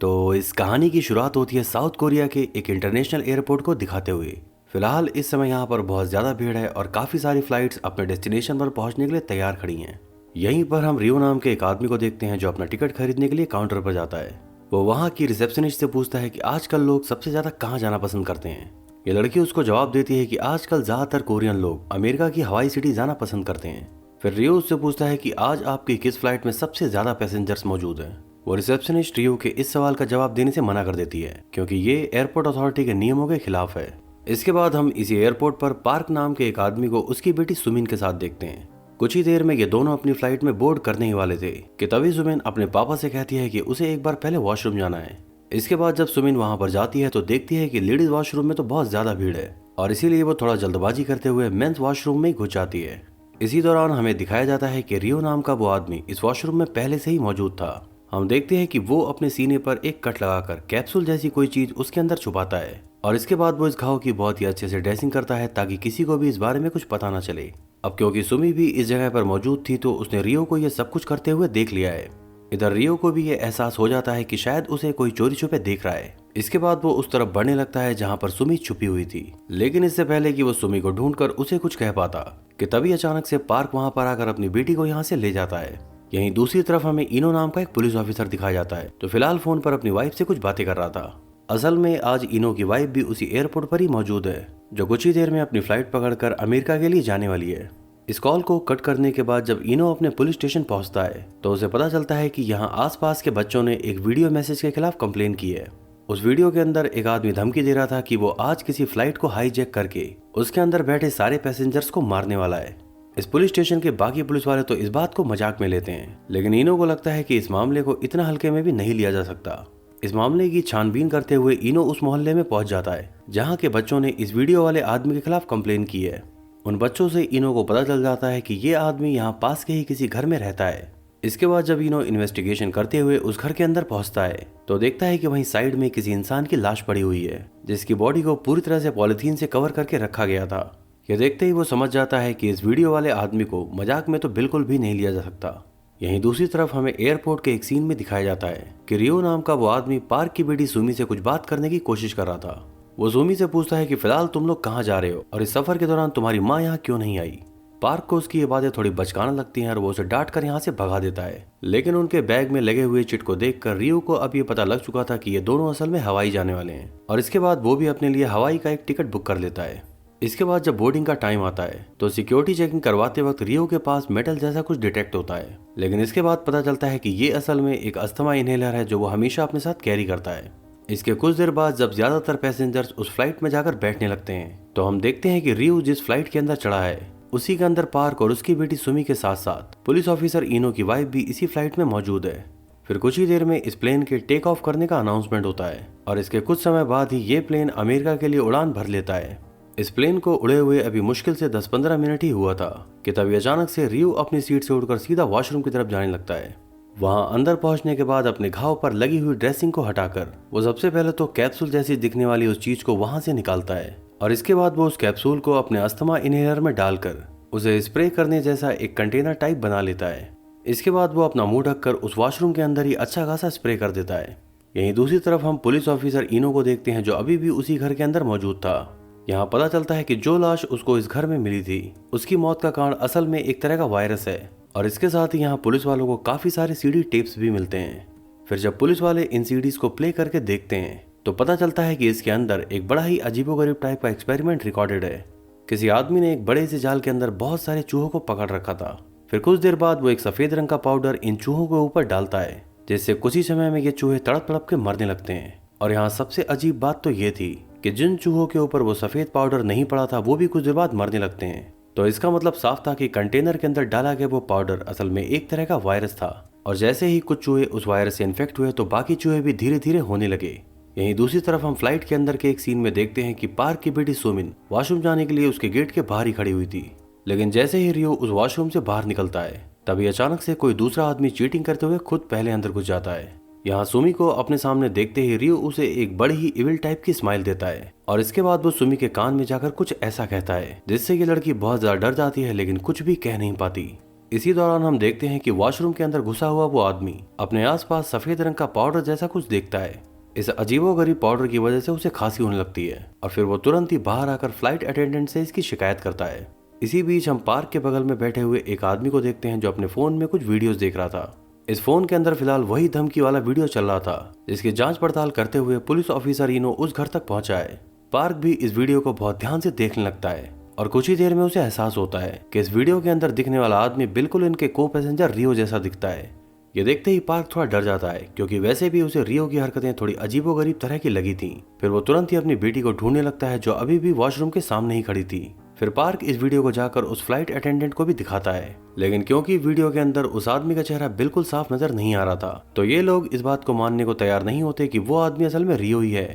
तो इस कहानी की शुरुआत होती है साउथ कोरिया के एक इंटरनेशनल एयरपोर्ट को दिखाते हुए। फिलहाल इस समय यहाँ पर बहुत ज़्यादा भीड़ है और काफ़ी सारी फ्लाइट्स अपने डेस्टिनेशन पर पहुँचने के लिए तैयार खड़ी हैं। यहीं पर हम रियो नाम के एक आदमी को देखते हैं जो अपना टिकट खरीदने के लिए काउंटर पर जाता है। वो वहाँ की रिसेप्शनिस्ट से पूछता है कि आजकल लोग सबसे ज़्यादा कहाँ जाना पसंद करते हैं। ये लड़की उसको जवाब देती है कि आजकल ज़्यादातर कोरियन लोग अमेरिका की हवाई सिटी जाना पसंद करते हैं। फिर रियो उससे पूछता है कि आज आपकी किस फ्लाइट में सबसे ज़्यादा पैसेंजर्स मौजूद हैं। वो रिसेप्शनिस्ट रियो के इस सवाल का जवाब देने से मना कर देती है क्योंकि ये एयरपोर्ट अथॉरिटी के नियमों के खिलाफ है। इसके बाद हम इसी एयरपोर्ट पर पार्क नाम के एक आदमी को उसकी बेटी सुमिन के साथ देखते हैं। कुछ ही देर में ये दोनों अपनी फ्लाइट में बोर्ड करने ही वाले थे कि तभी सुमिन अपने पापा से कहती है कि उसे एक बार पहले वॉशरूम जाना है। इसके बाद जब सुमिन वहां पर जाती है तो देखती है कि लेडीज वॉशरूम में तो बहुत ज्यादा भीड़ है और इसीलिए वो थोड़ा जल्दबाजी करते हुए मेंस वॉशरूम में घुस जाती है। इसी दौरान हमें दिखाया जाता है कि रियो नाम का वो आदमी इस वॉशरूम में पहले से ही मौजूद था। हम देखते हैं कि वो अपने सीने पर एक कट लगाकर कैप्सूल जैसी कोई चीज उसके अंदर छुपाता है और इसके बाद वो इस घाव की बहुत ही अच्छे से ड्रेसिंग करता है ताकि किसी को भी इस बारे में कुछ पता ना चले। अब क्योंकि सुमी भी इस जगह पर मौजूद थी तो उसने रियो को यह सब कुछ करते हुए देख लिया है। इधर रियो को भी ये एहसास हो जाता है कि शायद उसे कोई चोरी छुपे देख रहा है। इसके बाद वो उस तरफ बढ़ने लगता है जहाँ पर सुमी छुपी हुई थी, लेकिन इससे पहले कि वो सुमी को ढूंढकर उसे कुछ कह पाता कि तभी अचानक से पार्क वहाँ पर आकर अपनी बेटी को यहाँ से ले जाता है। यहीं दूसरी तरफ हमें इनो नाम का एक पुलिस ऑफिसर दिखाया जाता है जो फिलहाल फोन पर अपनी वाइफ से कुछ बातें कर रहा था। असल में आज इनो की वाइफ भी उसी एयरपोर्ट पर ही मौजूद है जो कुछ ही देर में अपनी फ्लाइट पकड़कर अमेरिका के लिए जाने वाली है। इस कॉल को कट करने के बाद जब इनो अपने पुलिस स्टेशन पहुंचता है तो उसे पता चलता है कि यहाँ आसपास के बच्चों ने एक वीडियो मैसेज के खिलाफ कंप्लेन की है। उस वीडियो के अंदर एक आदमी धमकी दे रहा था कि वो आज किसी फ्लाइट को हाईजैक करके उसके अंदर बैठे सारे पैसेंजर्स को मारने वाला है। इस पुलिस स्टेशन के बाकी पुलिस वाले तो इस बात को मजाक में लेते हैं, लेकिन इनो को लगता है कि इस मामले को इतना हल्के में भी नहीं लिया जा सकता। इस मामले की छानबीन करते हुए इनो उस मोहल्ले में पहुंच जाता है जहाँ के बच्चों ने इस वीडियो वाले आदमी के खिलाफ कंप्लेन की है। उन बच्चों से इनो को पता चल जाता है कि ये आदमी यहाँ पास के ही किसी घर में रहता है। इसके बाद जब इनो इन्वेस्टिगेशन करते हुए उस घर के अंदर पहुंचता है तो देखता है कि वहीं साइड में किसी इंसान की लाश पड़ी हुई है जिसकी बॉडी को पूरी तरह से पॉलिथीन से कवर करके रखा गया था। यह देखते ही वो समझ जाता है कि इस वीडियो वाले आदमी को मजाक में तो बिल्कुल भी नहीं लिया जा सकता। यहीं दूसरी तरफ हमें एयरपोर्ट के एक सीन में दिखाया जाता है कि रियो नाम का वो आदमी पार्क की बेटी सुमी से कुछ बात करने की कोशिश कर रहा था। वो सुमी से पूछता है कि फिलहाल तुम लोग कहाँ जा रहे हो और इस सफर के दौरान तुम्हारी माँ यहाँ क्यों नहीं आई। पार्क को उसकी ये बातें थोड़ी बचकाना लगती हैं और वो उसे डांट कर यहाँ से भगा देता है, लेकिन उनके बैग में लगे हुए चिट को देखकर रियो को अब ये पता लग चुका था कि ये दोनों असल में हवाई जाने वाले हैं और इसके बाद वो भी अपने लिए हवाई का एक टिकट बुक कर लेता है। इसके बाद जब बोर्डिंग का टाइम आता है तो सिक्योरिटी चेकिंग करवाते वक्त रियो के पास मेटल जैसा कुछ डिटेक्ट होता है, लेकिन इसके बाद पता चलता है कि ये असल में एक अस्थमा इनहेलर है जो वो हमेशा अपने साथ कैरी करता है। इसके कुछ देर बाद जब ज्यादातर पैसेंजर्स उस फ्लाइट में जाकर बैठने लगते हैं तो हम देखते हैं कि रियो जिस फ्लाइट के अंदर चढ़ा है उसी के अंदर पार्क और उसकी बेटी सुमी के साथ साथ पुलिस ऑफिसर इनो की वाइफ भी इसी फ्लाइट में मौजूद है। फिर कुछ ही देर में इस प्लेन के टेक ऑफ करने का अनाउंसमेंट होता है और इसके कुछ समय बाद ही ये प्लेन अमेरिका के लिए उड़ान भर लेता है। इस प्लेन को उड़े हुए अभी मुश्किल से 10-15 मिनट ही हुआ था कि तभी अचानक से रियो अपनी सीट से उड़कर सीधा वॉशरूम की तरफ जाने लगता है। वहां अंदर पहुंचने के बाद अपने घाव पर लगी हुई ड्रेसिंग को हटाकर वो सबसे पहले तो कैप्सूल जैसी दिखने वाली उस चीज को वहां से निकालता है और इसके बाद वो उस कैप्सूल को अपने अस्थमा इनहेलर में डालकर उसे स्प्रे करने जैसा एक कंटेनर टाइप बना लेता है। इसके बाद वो अपना मुंह ढककर उस वॉशरूम के अंदर ही अच्छा खासा स्प्रे कर देता है। यहीं दूसरी तरफ हम पुलिस ऑफिसर इनो को देखते हैं जो अभी भी उसी घर के अंदर मौजूद था। यहाँ पता चलता है कि जो लाश उसको इस घर में मिली थी उसकी मौत का कारण असल में एक तरह का वायरस है और इसके साथ ही यहाँ पुलिस वालों को काफी सारे सीडी टेप्स भी मिलते हैं। फिर जब पुलिस वाले इन सीडीज को प्ले करके देखते हैं तो पता चलता है कि इसके अंदर एक बड़ा ही अजीबोगरीब टाइप का एक्सपेरिमेंट रिकॉर्डेड है। किसी आदमी ने एक बड़े से जाल के अंदर बहुत सारे चूहों को पकड़ रखा था। फिर कुछ देर बाद वो एक सफेद रंग का पाउडर इन चूहों के ऊपर डालता है जिससे कुछ ही समय में ये चूहे तड़प तड़प के मरने लगते हैं। और यहाँ सबसे अजीब बात तो ये थी कि जिन चूहों के ऊपर वो सफेद पाउडर नहीं पड़ा था वो भी कुछ देर बाद मरने लगते हैं। तो इसका मतलब साफ था कि कंटेनर के अंदर डाला गया वो पाउडर असल में एक तरह का वायरस था और जैसे ही कुछ चूहे उस वायरस से इन्फेक्ट हुए तो बाकी चूहे भी धीरे धीरे होने लगे। यहीं दूसरी तरफ हम फ्लाइट के अंदर के एक सीन में देखते हैं कि पार्क की बेटी सुमिन वॉशरूम जाने के लिए उसके गेट के बाहर ही खड़ी हुई थी, लेकिन जैसे ही रियो उस वॉशरूम से बाहर निकलता है तभी अचानक से कोई दूसरा आदमी चीटिंग करते हुए खुद पहले अंदर घुस जाता है। यहाँ सुमी को अपने सामने देखते ही रियो उसे एक बड़ी ही इविल टाइप की स्माइल देता है और इसके बाद वो सुमी के कान में जाकर कुछ ऐसा कहता है जिससे ये लड़की बहुत ज्यादा डर जाती है लेकिन कुछ भी कह नहीं पाती। इसी दौरान हम देखते हैं कि वॉशरूम के अंदर घुसा हुआ वो आदमी अपने आसपास सफेद रंग का पाउडर जैसा कुछ देखता है। इस अजीबोगरीब पाउडर की वजह से उसे खांसी होने लगती है और फिर वो तुरंत ही बाहर आकर फ्लाइट अटेंडेंट से इसकी शिकायत करता है। इसी बीच हम पार्क के बगल में बैठे हुए एक आदमी को देखते हैं जो अपने फोन में कुछ वीडियोस देख रहा था। इस फोन के अंदर फिलहाल वही धमकी वाला वीडियो चल रहा था जिसकी जांच पड़ताल करते हुए पुलिस ऑफिसर इनो उस घर तक पहुंचा है। पार्क भी इस वीडियो को बहुत ध्यान से देखने लगता है और कुछ ही देर में उसे एहसास होता है कि इस वीडियो के अंदर दिखने वाला आदमी बिल्कुल इनके को पैसेंजर रियो जैसा दिखता है। ये देखते ही पार्क थोड़ा डर जाता है क्योंकि वैसे भी उसे रियो की हरकतें थोड़ी अजीबोगरीब तरह की लगी थी। फिर वो तुरंत ही अपनी बेटी को ढूंढने लगता है जो अभी भी वॉशरूम के सामने ही खड़ी थी। फिर पार्क इस वीडियो को जाकर उस फ्लाइट अटेंडेंट को भी दिखाता है, लेकिन क्योंकि वीडियो के अंदर उस आदमी का चेहरा बिल्कुल साफ नजर नहीं आ रहा था तो ये लोग इस बात को मानने को तैयार नहीं होते कि वो आदमी असल में रियो ही है।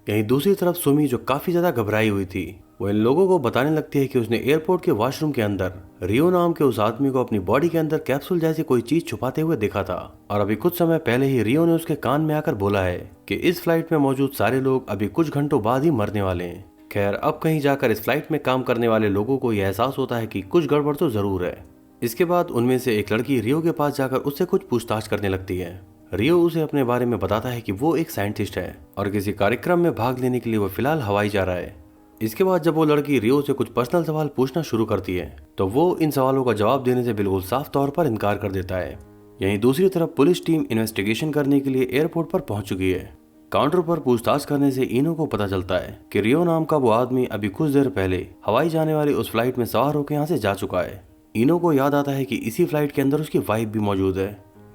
यहीं दूसरी तरफ सुमी जो काफी ज्यादा घबराई हुई थी वो इन लोगों को बताने लगती है कि उसने एयरपोर्ट के वॉशरूम के अंदर रियो नाम के उस आदमी को अपनी बॉडी के अंदर कैप्सूल जैसी कोई चीज छुपाते हुए देखा था और अभी कुछ समय पहले ही रियो ने उसके कान में आकर बोला है कि इस फ्लाइट में मौजूद सारे लोग अभी कुछ घंटों बाद ही मरने वाले हैं। खैर अब कहीं जाकर इस फ्लाइट में काम करने वाले लोगों को यह एहसास होता है कि कुछ गड़बड़ तो जरूर है। इसके बाद उनमें से एक लड़की रियो के पास जाकर उससे कुछ पूछताछ करने लगती है। रियो उसे अपने बारे में बताता है कि वो एक साइंटिस्ट है और किसी कार्यक्रम में भाग लेने के लिए वो फिलहाल हवाई जा रहा है। इसके बाद जब वो लड़की रियो से कुछ पर्सनल सवाल पूछना शुरू करती है तो वो इन सवालों का जवाब देने से बिल्कुल साफ तौर पर इनकार कर देता है। यहीं दूसरी तरफ पुलिस टीम इन्वेस्टिगेशन करने के लिए एयरपोर्ट पर पहुंच चुकी है। काउंटर पर पूछताछ करने से इनो को पता चलता है कि रियो नाम का वो आदमी अभी कुछ देर पहले हवाई जाने वाली उस फ्लाइट में सवार होकर यहाँ से जा चुका है। इनो को याद आता है कि इसी फ्लाइट के अंदर उसकी वाइफ भी मौजूद है।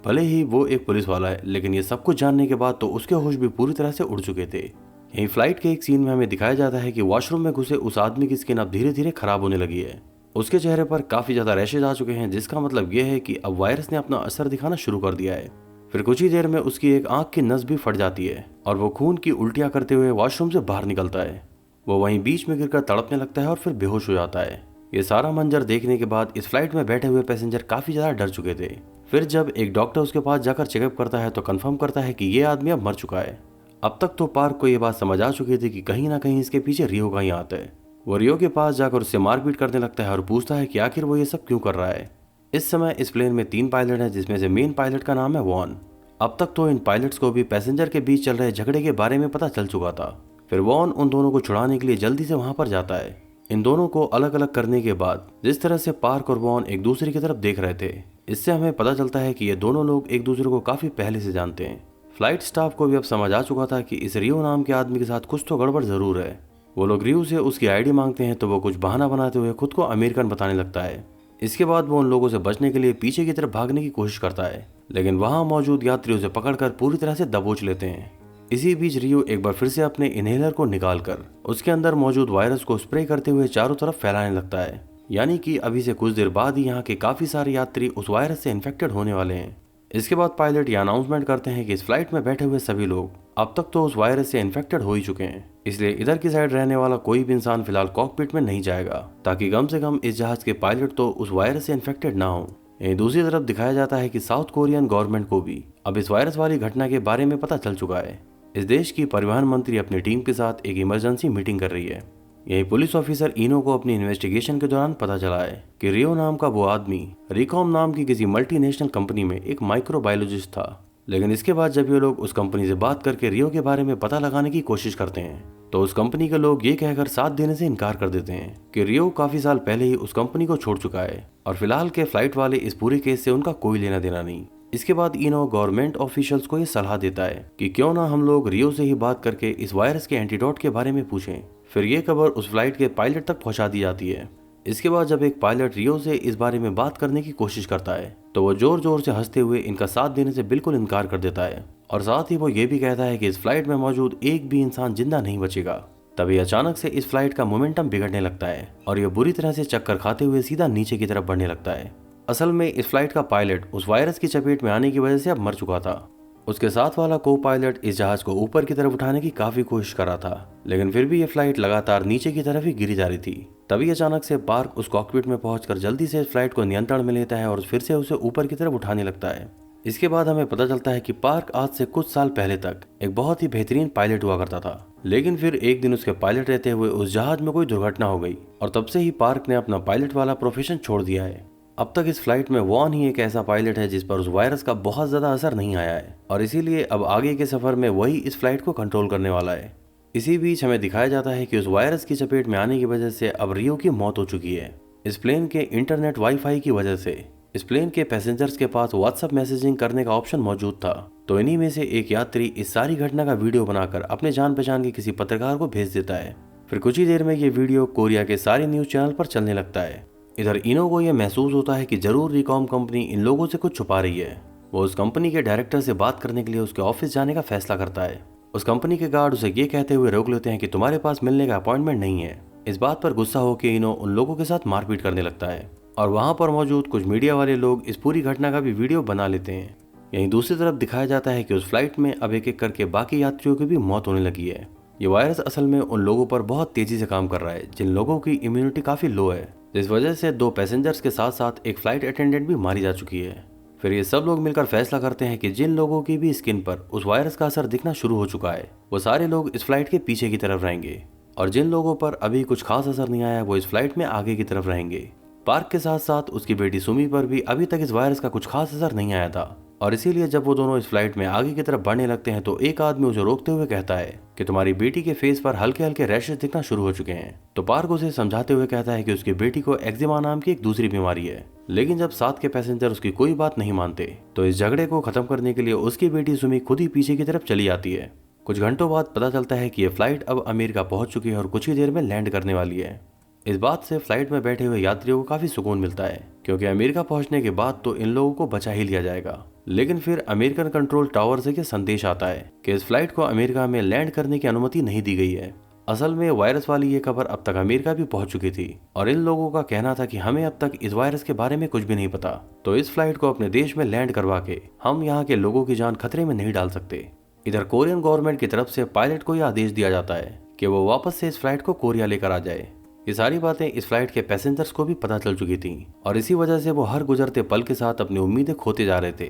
भले ही वो एक पुलिस वाला है लेकिन ये सब कुछ जानने के बाद तो उसके होश भी पूरी तरह से उड़ चुके थे। यही फ्लाइट के एक सीन में हमें दिखाया जाता है कि वॉशरूम में घुसे उस आदमी की स्किन अब धीरे धीरे खराब होने लगी है। उसके चेहरे पर काफी ज्यादा रैशेज आ चुके हैं जिसका मतलब ये है कि अब वायरस ने अपना असर दिखाना शुरू कर दिया है। फिर कुछ ही देर में उसकी एक आंख की नस भी फट जाती है और वो खून की उल्टियां करते हुए वॉशरूम से बाहर निकलता है। वो वहीं बीच में गिरकर तड़पने लगता है और फिर बेहोश हो जाता है। ये सारा मंजर देखने के बाद इस फ्लाइट में बैठे हुए पैसेंजर काफी ज्यादा डर चुके थे। फिर जब एक डॉक्टर उसके पास जाकर चेकअप करता है तो कंफर्म करता है कि ये आदमी अब मर चुका है। अब तक तो पार्क को ये बात समझ आ चुकी थी कि कहीं ना कहीं इसके पीछे रियो का ही हाथ है। वो रियो के पास जाकर उससे मारपीट करने लगता है और पूछता है कि आखिर वो ये सब क्यों कर रहा है। इस समय इस प्लेन में 3 पायलट हैं जिसमें से मेन पायलट का नाम है वॉन। अब तक तो इन पायलट्स को भी पैसेंजर के बीच चल रहे झगड़े के बारे में पता चल चुका था। फिर वॉन उन दोनों को छुड़ाने के लिए जल्दी से वहां पर जाता है। इन दोनों को अलग अलग करने के बाद जिस तरह से पार्क और वॉन एक दूसरे की तरफ देख रहे थे इससे हमें पता चलता है कि ये दोनों लोग एक दूसरे को काफी पहले से जानते हैं। फ्लाइट स्टाफ को भी अब समझ आ चुका था कि इस रियो नाम के आदमी के साथ कुछ तो गड़बड़ जरूर है। वो लोग रियो से उसकी आईडी मांगते हैं तो वो कुछ बहाना बनाते हुए खुद को अमेरिकन बताने लगता है। इसके बाद वो उन लोगों से बचने के लिए पीछे की तरफ भागने की कोशिश करता है लेकिन वहां मौजूद यात्रियों से पकड़कर पूरी तरह से दबोच लेते हैं। इसी बीच रियो एक बार फिर से अपने इनहेलर को निकालकर उसके अंदर मौजूद वायरस को स्प्रे करते हुए चारों तरफ फैलाने लगता है। यानी कि अभी से कुछ देर बाद ही यहाँ के काफी सारे यात्री उस वायरस से इन्फेक्टेड होने वाले हैं। इसके बाद पायलट यह अनाउंसमेंट करते हैं कि इस फ्लाइट में बैठे हुए सभी लोग अब तक तो उस वायरस से इन्फेक्टेड हो ही चुके हैं, इसलिए इधर की साइड रहने वाला कोई भी इंसान फिलहाल कॉकपिट में नहीं जाएगा ताकि कम से कम इस जहाज के पायलट तो उस वायरस से इन्फेक्टेड ना हो। यहीं दूसरी तरफ दिखाया जाता है कि साउथ कोरियन गवर्नमेंट को भी अब इस वायरस वाली घटना के बारे में पता चल चुका है। इस देश की परिवहन मंत्री अपनी टीम के साथ एक इमरजेंसी मीटिंग कर रही है। यही पुलिस ऑफिसर इनो को अपनी इन्वेस्टिगेशन के दौरान पता चला है कि रियो नाम का वो आदमी रिकॉम नाम की किसी मल्टीनेशनल कंपनी में एक माइक्रोबायोलॉजिस्ट था। लेकिन इसके बाद जब ये लोग उस कंपनी से बात करके रियो के बारे में पता लगाने की कोशिश करते हैं तो उस कंपनी के लोग ये कहकर साथ देने से इनकार कर देते हैं कि रियो काफी साल पहले ही उस कंपनी को छोड़ चुका है और फिलहाल के फ्लाइट वाले इस पूरे केस से उनका कोई लेना देना नहीं। इसके बाद इनो गवर्नमेंट ऑफिशियल्स को ये सलाह देता है कि क्यों ना हम लोग रियो से ही बात करके इस वायरस के एंटीडोट के बारे में पूछें। फिर ये खबर उस फ्लाइट के पायलट तक पहुंचा दी जाती है। इसके बाद जब एक पायलट रियो से इस बारे में बात करने की कोशिश करता है तो वो जोर जोर से हंसते हुए इनका साथ देने से बिल्कुल इनकार कर देता है और साथ ही वो ये भी कहता है कि इस फ्लाइट में मौजूद एक भी इंसान जिंदा नहीं बचेगा। तभी अचानक से इस फ्लाइट का मोमेंटम बिगड़ने लगता है और ये बुरी तरह से चक्कर खाते हुए सीधा नीचे की तरफ बढ़ने लगता है। असल में इस फ्लाइट का पायलट उस वायरस की चपेट में आने की वजह से अब मर चुका था। उसके साथ वाला को पायलट इस जहाज को ऊपर की तरफ उठाने की काफी कोशिश कर रहा था लेकिन फिर भी ये फ्लाइट लगातार नीचे की तरफ ही गिरी जा रही थी। तभी अचानक से पार्क उस कॉकपिट में पहुंचकर जल्दी से इस फ्लाइट को नियंत्रण में लेता है और फिर से उसे ऊपर की तरफ उठाने लगता है। इसके बाद हमें पता चलता है कि पार्क आज से कुछ साल पहले तक एक बहुत ही बेहतरीन पायलट हुआ करता था लेकिन फिर एक दिन उसके पायलट रहते हुए उस जहाज में कोई दुर्घटना हो गई और तब से ही पार्क ने अपना पायलट वाला प्रोफेशन छोड़ दिया है। अब तक इस फ्लाइट में वॉन ही एक ऐसा पायलट है जिस पर उस वायरस का बहुत ज्यादा असर नहीं आया है और इसीलिए अब आगे के सफर में वही इस फ्लाइट को कंट्रोल करने वाला है। इसी बीच हमें दिखाया जाता है कि उस वायरस की चपेट में आने की वजह से अब रियो की मौत हो चुकी है। इस प्लेन के इंटरनेट वाईफाई की वजह से इस प्लेन के पैसेंजर्स के पास व्हाट्सएप मैसेजिंग करने का ऑप्शन मौजूद था, तो इन्हीं में से एक यात्री इस सारी घटना का वीडियो बनाकर अपने जान पहचान के किसी पत्रकार को भेज देता है। फिर कुछ ही देर में ये वीडियो कोरिया के सारे न्यूज चैनल पर चलने लगता है। इधर इनो को यह महसूस होता है कि जरूर रिकॉम कंपनी इन लोगों से कुछ छुपा रही है। वो उस कंपनी के डायरेक्टर से बात करने के लिए उसके ऑफिस जाने का फैसला करता है। उस कंपनी के गार्ड उसे ये कहते हुए रोक लेते हैं कि तुम्हारे पास मिलने का अपॉइंटमेंट नहीं है। इस बात पर गुस्सा होकर इनो उन लोगों के साथ मारपीट करने लगता है और वहां पर मौजूद कुछ मीडिया वाले लोग इस पूरी घटना का भी वीडियो बना लेते हैं। यहीं दूसरी तरफ दिखाया जाता है कि उस फ्लाइट में अब एक एक करके बाकी यात्रियों की भी मौत होने लगी है। ये वायरस असल में उन लोगों पर बहुत तेजी से काम कर रहा है जिन लोगों की इम्यूनिटी काफी लो है, जिस वजह से 2 पैसेंजर्स के साथ साथ एक फ्लाइट अटेंडेंट भी मारी जा चुकी है। फिर ये सब लोग मिलकर फैसला करते हैं कि जिन लोगों की भी स्किन पर उस वायरस का असर दिखना शुरू हो चुका है वो सारे लोग इस फ्लाइट के पीछे की तरफ रहेंगे और जिन लोगों पर अभी कुछ खास असर नहीं आया वो इस फ्लाइट में आगे की तरफ रहेंगे। पार्क के साथ साथ उसकी बेटी सुमी पर भी अभी तक इस वायरस का कुछ खास असर नहीं आया था और इसीलिए जब वो दोनों इस फ्लाइट में आगे की तरफ बढ़ने लगते हैं तो एक आदमी उसे रोकते हुए कहता है कि तुम्हारी बेटी के फेस पर हल्के हल्के रैशेस दिखना शुरू हो चुके हैं। तो पार्क उसे समझाते हुए कहता है कि उसकी बेटी को एक्जिमा नाम की एक दूसरी बीमारी है। लेकिन जब साथ के पैसेंजर उसकी कोई बात नहीं मानते तो इस झगड़े को खत्म करने के लिए उसकी बेटी सुमी खुद ही पीछे की तरफ चली आती है। कुछ घंटों बाद पता चलता है कि यह फ्लाइट अब अमेरिका पहुंच चुकी है और कुछ ही देर में लैंड करने वाली है। इस बात से फ्लाइट में बैठे हुए यात्रियों को काफी सुकून मिलता है क्योंकि अमेरिका पहुंचने के बाद तो इन लोगों को बचा ही लिया जाएगा। लेकिन फिर अमेरिकन कंट्रोल टावर से यह संदेश आता है कि इस फ्लाइट को अमेरिका में लैंड करने की अनुमति नहीं दी गई है। असल में वायरस वाली ये खबर अब तक अमेरिका भी पहुंच चुकी थी और इन लोगों का कहना था कि हमें अब तक इस वायरस के बारे में कुछ भी नहीं पता, तो इस फ्लाइट को अपने देश में लैंड करवा के हम यहाँ के लोगों की जान खतरे में नहीं डाल सकते। इधर कोरियन गवर्नमेंट की तरफ से पायलट को यह आदेश दिया जाता है कि वो वापस से इस फ्लाइट को कोरिया लेकर आ जाए। ये सारी बातें इस फ्लाइट के पैसेंजर्स को भी पता चल चुकी थी और इसी वजह से वो हर गुजरते पल के साथ अपनी उम्मीदें खोते जा रहे थे।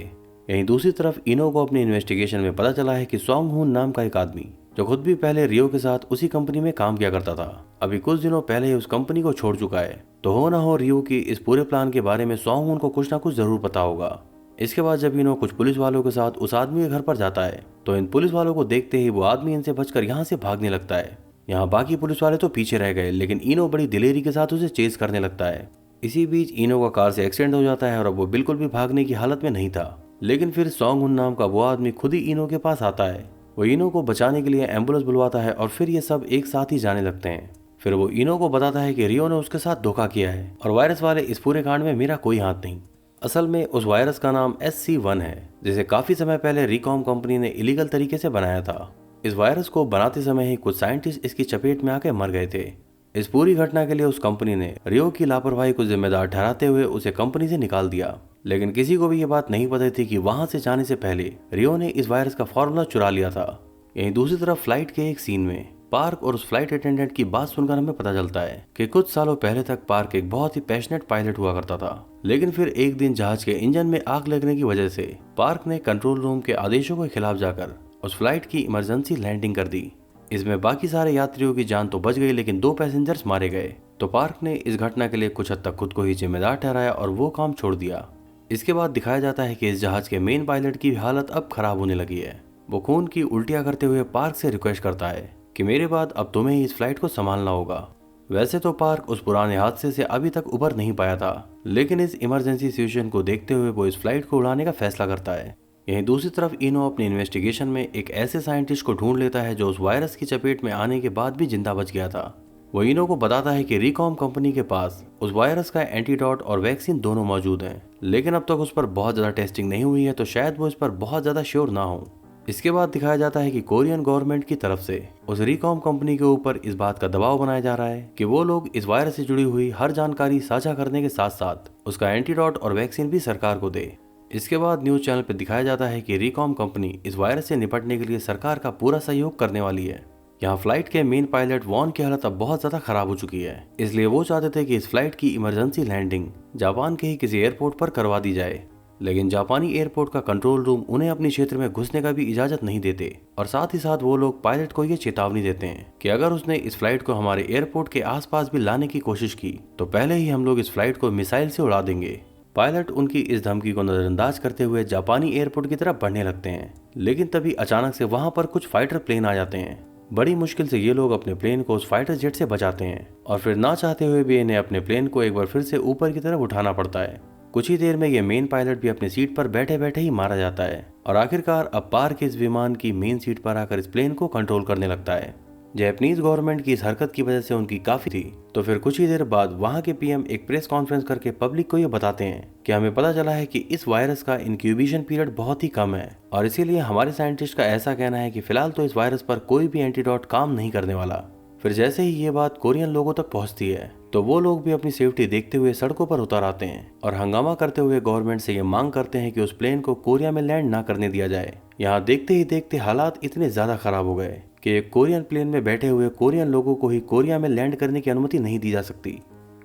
यहीं दूसरी तरफ इनो को अपनी इन्वेस्टिगेशन में पता चला है कि सॉन्ग हुन नाम का एक आदमी जो खुद भी पहले रियो के साथ उसी कंपनी में काम किया करता था, अभी कुछ दिनों पहले ही उस कंपनी को छोड़ चुका है। तो हो ना हो रियो की इस पूरे प्लान के बारे में सॉन्ग हुन को कुछ ना कुछ जरूर पता होगा। इसके बाद जब इनो कुछ पुलिस वालों के साथ उस आदमी के घर पर जाता है तो इन पुलिस वालों को देखते ही वो आदमी इनसे बचकर यहाँ से भागने लगता है। यहाँ बाकी पुलिस वाले तो पीछे रह गए लेकिन इनो बड़ी दिलेरी के साथ उसे चेस करने लगता है। इसी बीच इनो का कार से एक्सीडेंट हो जाता है और अब वो बिल्कुल भी भागने की हालत में नहीं था। लेकिन फिर सॉन्ग हुन नाम का वो आदमी खुद ही इनो के पास आता है। वो इनो को बचाने के लिए एम्बुलेंस बुलवाता है और फिर ये सब एक साथ ही जाने लगते हैं। फिर वो इनो को बताता है कि रियो ने उसके साथ धोखा किया है और वायरस वाले इस पूरे कांड में मेरा कोई हाथ नहीं। असल में उस वायरस का नाम SC1 है जिसे काफी समय पहले रिकॉम कंपनी ने इलीगल तरीके से बनाया था। इस वायरस को बनाते समय ही कुछ साइंटिस्ट इसकी चपेट में आके मर गए थे। इस पूरी घटना के लिए उस कंपनी ने रियो की लापरवाही को जिम्मेदार ठहराते हुए उसे कंपनी से निकाल दिया। लेकिन किसी को भी ये बात नहीं पता थी कि वहां से जाने से पहले रियो ने इस वायरस का फॉर्मूला चुरा लिया था। यहीं दूसरी तरफ फ्लाइट के एक सीन में पार्क और उस फ्लाइट अटेंडेंट की बात सुनकर हमें पता चलता है कि कुछ सालों पहले तक पार्क एक बहुत ही पैशनेट पायलट हुआ करता था। लेकिन फिर एक दिन जहाज के इंजन में आग लगने की वजह से पार्क ने कंट्रोल रूम के आदेशों के खिलाफ जाकर उस फ्लाइट की इमरजेंसी लैंडिंग कर दी। इसमें बाकी सारे यात्रियों की जान तो बच गई लेकिन 2 पैसेंजर्स मारे गए। तो पार्क ने इस घटना के लिए कुछ हद तक खुद को ही जिम्मेदार ठहराया और वो काम छोड़ दिया। इसके बाद दिखाया जाता है कि इस जहाज के मेन पायलट की हालत अब खराब होने लगी है। वो खून की उल्टियां करते हुए पार्क से रिक्वेस्ट करता है कि मेरे बाद अब तुम्हें ही इस फ्लाइट को संभालना होगा। वैसे तो पार्क उस पुराने हादसे से अभी तक उबर नहीं पाया था, लेकिन इस इमरजेंसी सिचुएशन को देखते हुए वो इस फ्लाइट को उड़ाने का फैसला करता है। यहीं दूसरी तरफ इनो अपनी इन्वेस्टिगेशन में एक ऐसे साइंटिस्ट को ढूंढ लेता है जो उस वायरस की चपेट में आने के बाद भी जिंदा बच गया था। वो इनो को बताता है कि रिकॉम कंपनी के पास उस वायरस का एंटीडोट और वैक्सीन दोनों मौजूद हैं, लेकिन अब तक उस पर बहुत ज्यादा टेस्टिंग नहीं हुई है तो शायद वो इस पर बहुत ज्यादा श्योर ना हो। इसके बाद दिखाया जाता है कि कोरियन गवर्नमेंट की तरफ से उस रिकॉम कंपनी के ऊपर इस बात का दबाव बनाया जा रहा है कि वो लोग इस वायरस से जुड़ी हुई हर जानकारी साझा करने के साथ साथ उसका एंटीडोट और वैक्सीन भी सरकार को दे। इसके बाद न्यूज चैनल पर दिखाया जाता है कि रिकॉम कंपनी इस वायरस से निपटने के लिए सरकार का पूरा सहयोग करने वाली है। यहाँ फ्लाइट के मेन पायलट वॉन की हालत अब बहुत ज्यादा खराब हो चुकी है, इसलिए वो चाहते थे कि इस फ्लाइट की इमरजेंसी लैंडिंग जापान के ही किसी एयरपोर्ट पर करवा दी जाए। लेकिन जापानी एयरपोर्ट का कंट्रोल रूम उन्हें अपने क्षेत्र में घुसने का भी इजाजत नहीं देते और साथ ही साथ वो लोग पायलट को ये चेतावनी देते हैं कि अगर उसने इस फ्लाइट को हमारे एयरपोर्ट के आसपास भी लाने की कोशिश की तो पहले ही हम लोग इस फ्लाइट को मिसाइल से उड़ा देंगे। पायलट उनकी इस धमकी को नजरअंदाज करते हुए जापानी एयरपोर्ट की तरफ बढ़ने लगते हैं, लेकिन तभी अचानक से वहां पर कुछ फाइटर प्लेन आ जाते हैं। बड़ी मुश्किल से ये लोग अपने प्लेन को उस फाइटर जेट से बचाते हैं और फिर ना चाहते हुए भी इन्हें अपने प्लेन को एक बार फिर से ऊपर की तरफ उठाना पड़ता है। कुछ ही देर में ये मेन पायलट भी अपनी सीट पर बैठे बैठे ही मारा जाता है और आखिरकार अब पार्क इस विमान की मेन सीट पर आकर इस प्लेन को कंट्रोल करने लगता है। जापानीज गवर्नमेंट की इस हरकत की वजह से उनकी काफी थी, तो फिर कुछ ही देर बाद वहां के पीएम एक प्रेस कॉन्फ्रेंस करके पब्लिक को ये बताते हैं कि हमें पता चला है कि इस वायरस का इंक्यूबेशन पीरियड बहुत ही कम है और इसीलिए हमारे साइंटिस्ट का ऐसा कहना है कि फिलहाल तो इस वायरस पर कोई भी एंटीडोट काम नहीं करने वाला। फिर जैसे ही ये बात कोरियन लोगों तक पहुंचती है तो वो लोग भी अपनी सेफ्टी देखते हुए सड़कों पर उतर आते हैं और हंगामा करते हुए गवर्नमेंट से ये मांग करते हैं कि उस प्लेन को कोरिया में लैंड ना करने दिया जाए। यहाँ देखते ही देखते हालात इतने ज्यादा खराब हो गए कि एक कोरियन प्लेन में बैठे हुए कोरियन लोगों को ही कोरिया में लैंड करने की अनुमति नहीं दी जा सकती।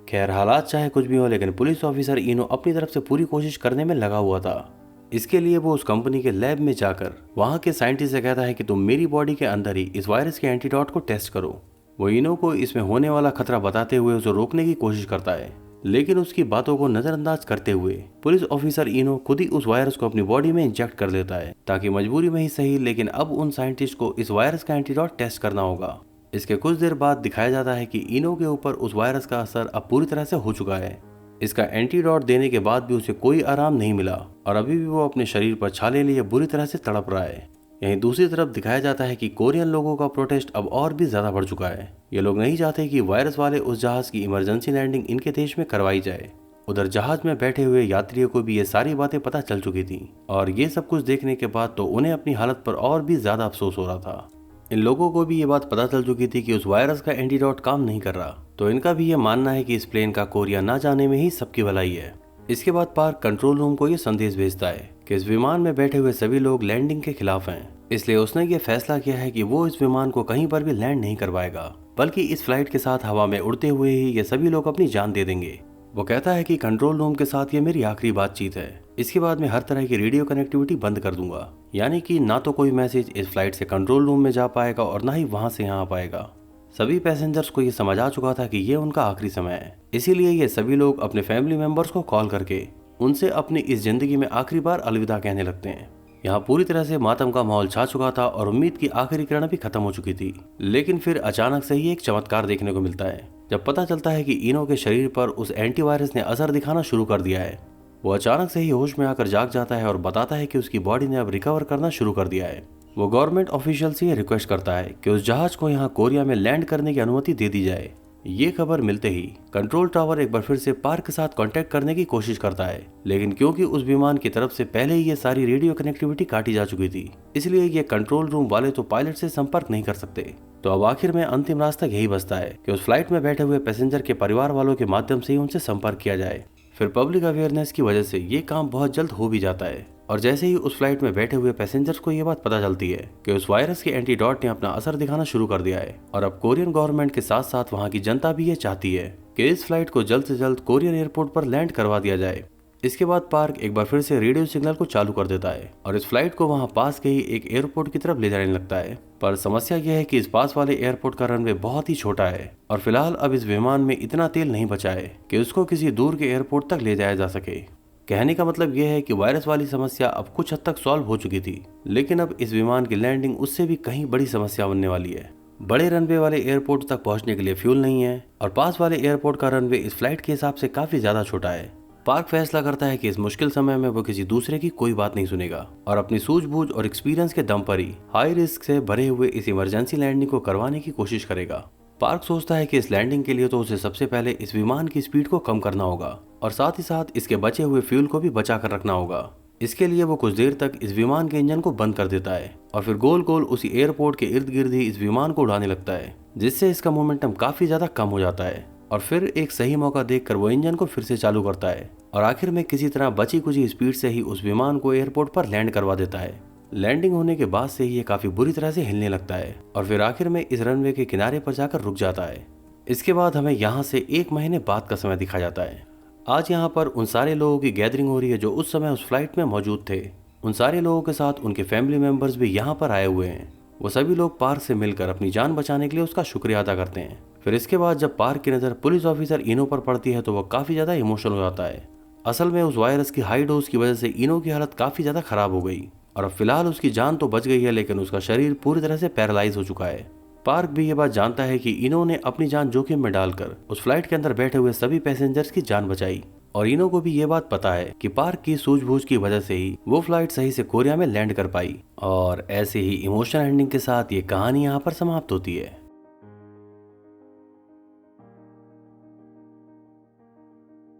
खैर हालात चाहे कुछ भी हो, लेकिन पुलिस ऑफिसर इनो अपनी तरफ से पूरी कोशिश करने में लगा हुआ था। इसके लिए वो उस कंपनी के लैब में जाकर वहां के साइंटिस्ट से कहता है कि तुम मेरी बॉडी के अंदर ही इस वायरस के एंटीडोट को टेस्ट करो। वो इनो को इसमें होने वाला खतरा बताते हुए उसे रोकने की कोशिश करता है, लेकिन उसकी बातों को नजरअंदाज करते हुए पुलिस ऑफिसर इनो खुद ही उस वायरस को अपनी बॉडी में इंजेक्ट कर लेता है, ताकि मजबूरी में ही सही लेकिन अब उन साइंटिस्ट को इस वायरस का एंटीडोट टेस्ट करना होगा। इसके कुछ देर बाद दिखाया जाता है कि इनो के ऊपर उस वायरस का असर अब पूरी तरह से हो चुका है। इसका एंटीडोट देने के बाद भी उसे कोई आराम नहीं मिला और अभी भी वो अपने शरीर पर छाले लिए बुरी तरह से तड़प रहा है। यहीं दूसरी तरफ दिखाया जाता है कि कोरियन लोगों का प्रोटेस्ट अब और भी ज्यादा बढ़ चुका है। ये लोग नहीं चाहते कि वायरस वाले उस जहाज की इमरजेंसी लैंडिंग इनके देश में करवाई जाए। उधर जहाज में बैठे हुए यात्रियों को भी ये सारी बातें पता चल चुकी थी और ये सब कुछ देखने के बाद तो उन्हें अपनी हालत पर और भी ज्यादा अफसोस हो रहा था। इन लोगों को भी ये बात पता चल चुकी थी कि उस वायरस का एंटीडोट काम नहीं कर रहा, तो इनका भी ये मानना है कि इस प्लेन का कोरिया ना जाने में ही सबकी भलाई है। इसके बाद पार्क कंट्रोल रूम को ये संदेश भेजता है कि इस विमान में बैठे हुए सभी लोग लैंडिंग के खिलाफ हैं, इसलिए उसने ये फैसला किया है कि वो इस विमान को कहीं पर भी लैंड नहीं करवाएगा, बल्कि इस फ्लाइट के साथ हवा में उड़ते हुए ही ये सभी लोग अपनी जान दे देंगे। वो कहता है कि कंट्रोल रूम के साथ ये मेरी आखिरी बातचीत है, इसके बाद मैं हर तरह की रेडियो कनेक्टिविटी बंद कर दूंगा, यानी कि ना तो कोई मैसेज इस फ्लाइट से कंट्रोल रूम में जा पाएगा और ना ही वहां से यहाँ आ पाएगा। सभी पैसेंजर्स को ये समझ आ चुका था कि ये उनका आखिरी समय है, इसीलिए ये सभी लोग अपने फैमिली मेंबर्स को कॉल करके उनसे अपनी इस जिंदगी में आखिरी बार अलविदा कहने लगते हैं। यहाँ पूरी तरह से मातम का माहौल छा चुका था और उम्मीद की आखिरी किरण भी खत्म हो चुकी थी, लेकिन फिर अचानक से ही एक चमत्कार देखने को मिलता है जब पता चलता है कि इनो के शरीर पर उस एंटीवायरस ने असर दिखाना शुरू कर दिया है। वो अचानक से ही होश में आकर जाग जाता है और बताता है कि उसकी बॉडी ने अब रिकवर करना शुरू कर दिया है। वो गवर्नमेंट ऑफिशियल से रिक्वेस्ट करता है कि उस जहाज को यहाँ कोरिया में लैंड करने की अनुमति दे दी जाए। ये खबर मिलते ही कंट्रोल टावर एक बार फिर से पार्क के साथ कांटेक्ट करने की कोशिश करता है, लेकिन क्योंकि उस विमान की तरफ से पहले ही ये सारी रेडियो कनेक्टिविटी काटी जा चुकी थी, इसलिए ये कंट्रोल रूम वाले तो पायलट से संपर्क नहीं कर सकते। तो अब आखिर में अंतिम रास्ता यही बचता है कि उस फ्लाइट में बैठे हुए पैसेंजर के परिवार वालों के माध्यम से ही उनसे संपर्क किया जाए। फिर पब्लिक अवेयरनेस की वजह से ये काम बहुत जल्द हो भी जाता है और जैसे ही उस फ्लाइट में बैठे हुए पैसेंजर्स को ये बात पता चलती है कि उस वायरस के एंटीडोट ने अपना असर दिखाना शुरू कर दिया है और अब कोरियन गवर्नमेंट के साथ साथ वहाँ की जनता भी ये चाहती है कि इस फ्लाइट को जल्द से जल्द कोरियन एयरपोर्ट पर लैंड करवा दिया जाए। इसके बाद पार्क एक बार फिर से रेडियो सिग्नल को चालू कर देता है और इस फ्लाइट को वहाँ पास के ही एक एयरपोर्ट की तरफ ले जाने लगता है। पर समस्या यह है कि इस पास वाले एयरपोर्ट का रनवे बहुत ही छोटा है और फिलहाल अब इस विमान में इतना तेल नहीं बचा है कि उसको किसी दूर के एयरपोर्ट तक ले जाया जा सके। कहने का मतलब यह है कि वायरस वाली समस्या अब कुछ हद तक सॉल्व हो चुकी थी, लेकिन अब इस विमान की लैंडिंग उससे भी कहीं बड़ी समस्या बनने वाली है। बड़े रनवे वाले एयरपोर्ट तक पहुंचने के लिए फ्यूल नहीं है और पास वाले एयरपोर्ट का रनवे इस फ्लाइट के हिसाब से काफी ज्यादा छोटा है। पार्क फैसला करता है कि इस मुश्किल समय में वो किसी दूसरे की कोई बात नहीं सुनेगा और अपनी सूझबूझ और एक्सपीरियंस के दम पर ही हाई रिस्क से भरे हुए इस इमरजेंसी लैंडिंग को करवाने की कोशिश करेगा। पार्क सोचता है कि इस लैंडिंग के लिए तो उसे सबसे पहले इस विमान की स्पीड को कम करना होगा और साथ ही साथ इसके बचे हुए फ्यूल को भी बचा कर रखना होगा। इसके लिए वो कुछ देर तक इस विमान के इंजन को बंद कर देता है और फिर गोल गोल उसी एयरपोर्ट के इर्द गिर्द ही इस विमान को उड़ाने लगता है, जिससे इसका मोमेंटम काफी ज्यादा कम हो जाता है और फिर एक सही मौका देखकर वो इंजन को फिर से चालू करता है और आखिर में किसी तरह बची कुची स्पीड से ही उस विमान को एयरपोर्ट पर लैंड करवा देता है। लैंडिंग होने के बाद से ही ये काफी बुरी तरह से हिलने लगता है और फिर आखिर में इस रनवे के किनारे पर जाकर रुक जाता है। इसके बाद हमें यहाँ से 1 महीने बाद का समय दिखा जाता है। आज यहाँ पर उन सारे लोगों की गैदरिंग हो रही है जो उस समय उस फ्लाइट में मौजूद थे। उन सारे लोगों के साथ उनके फैमिली मेंबर्स भी यहाँ पर आए हुए हैं। वो सभी लोग पार्क से मिलकर अपनी जान बचाने के लिए उसका शुक्रिया अदा करते हैं। फिर इसके बाद जब पार्क की नज़र पुलिस ऑफिसर इनो पर पड़ती है तो वो काफ़ी ज़्यादा इमोशनल हो जाता है असल में उस वायरस की हाई डोज की वजह से इनो की हालत काफी ज्यादा खराब हो गई और अब फिलहाल उसकी जान तो बच गई है, लेकिन उसका शरीर पूरी तरह से पैरालाइज हो चुका है। पार्क भी ये बात जानता है कि इनो ने अपनी जान जोखिम में डालकर उस फ्लाइट के अंदर बैठे हुए सभी पैसेंजर्स की जान बचाई और इनो को भी ये बात पता है कि पार्क की सूझबूझ की वजह से ही वो फ्लाइट सही से कोरिया में लैंड कर पाई। और ऐसे ही इमोशनल एंडिंग के साथ ये कहानी यहाँ पर समाप्त होती है।